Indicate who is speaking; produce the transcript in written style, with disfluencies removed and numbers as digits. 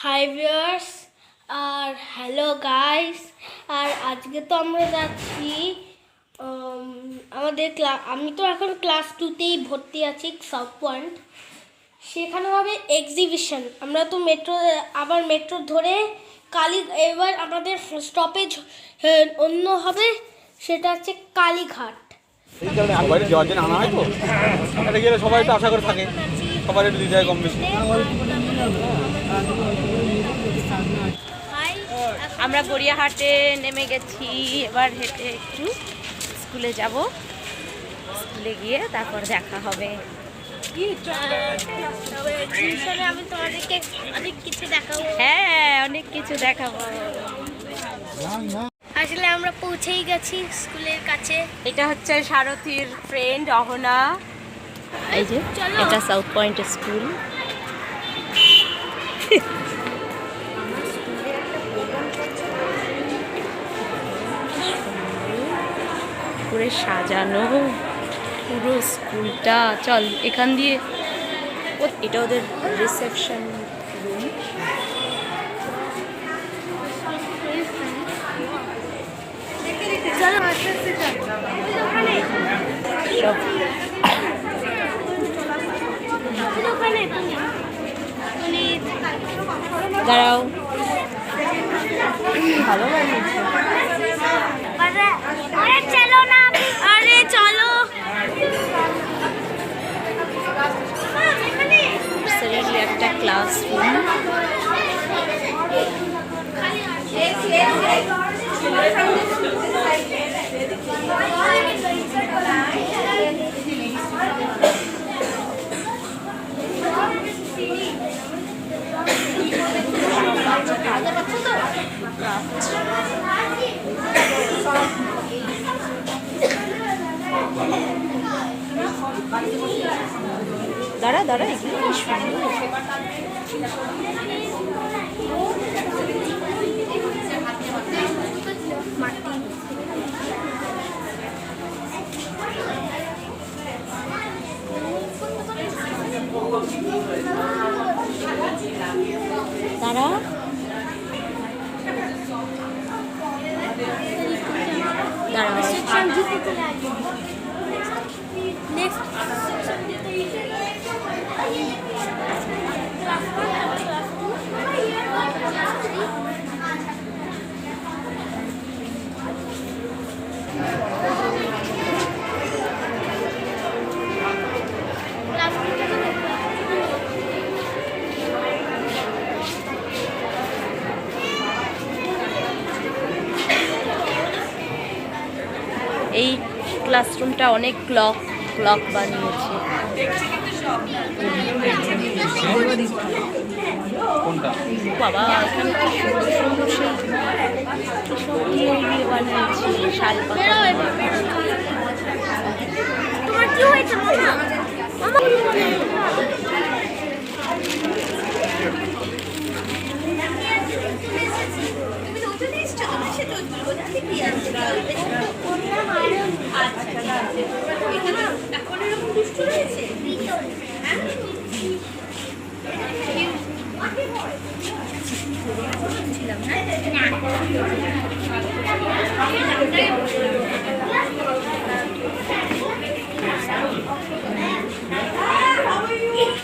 Speaker 1: Hi viewers আর hello guys. আর আজকে তো আমরা যাচ্ছি আমাদের আমি তো এখন ক্লাস 2তেই ভর্তি আছি সাউথ পয়েন্ট। সেখানে হবে এক্সিবিশন। আমরা তো মেট্রো ধরে এবার আমাদের স্টপেজ অন্য হবে, সেটা হচ্ছে কালীঘাট।
Speaker 2: সবাই যাওয়ার জন্য আনা হয় তো, এটা গেলে সবাই তো আশা করে থাকে, সবাই একটু দিয়ে যায় কম বেশি।
Speaker 3: আমরা গড়িয়াহাটে নেমে গেছি, এবার হেঁটে একটু স্কুলে যাব। স্কুলে গিয়ে তারপর দেখা হবে।
Speaker 1: আমি তোমাদেরকে অনেক কিছু দেখাবো।
Speaker 3: হ্যাঁ, অনেক কিছু দেখাবো।
Speaker 1: আসলে আমরা পৌঁছেই গেছি স্কুলের কাছে।
Speaker 3: এটা হচ্ছে সারথীর ফ্রেন্ড অহনা। এই যে এটা সাউথ পয়েন্ট স্কুল। পুরো সাজানো পুরো স্কুলটা। চল এখান দিয়ে, এটা ওদের রিসেপশন রুম। সব দাঁড়াও, ভালো বানিয়েছে।
Speaker 1: আরে চলো।
Speaker 3: নার্সারির একটা ক্লাসরুম। দাঁড়া দাঁড়া, এগুলো কি সুন্দর। দাঁড়া, এই ক্লাসরুমটা অনেক ক্লক বানিয়েছে। বাবা, এখানে কি সুন্দর সুন্দর সেই দিয়ে বানিয়েছে শাল পাতা।
Speaker 1: তোমার কি হয়েছে মামা?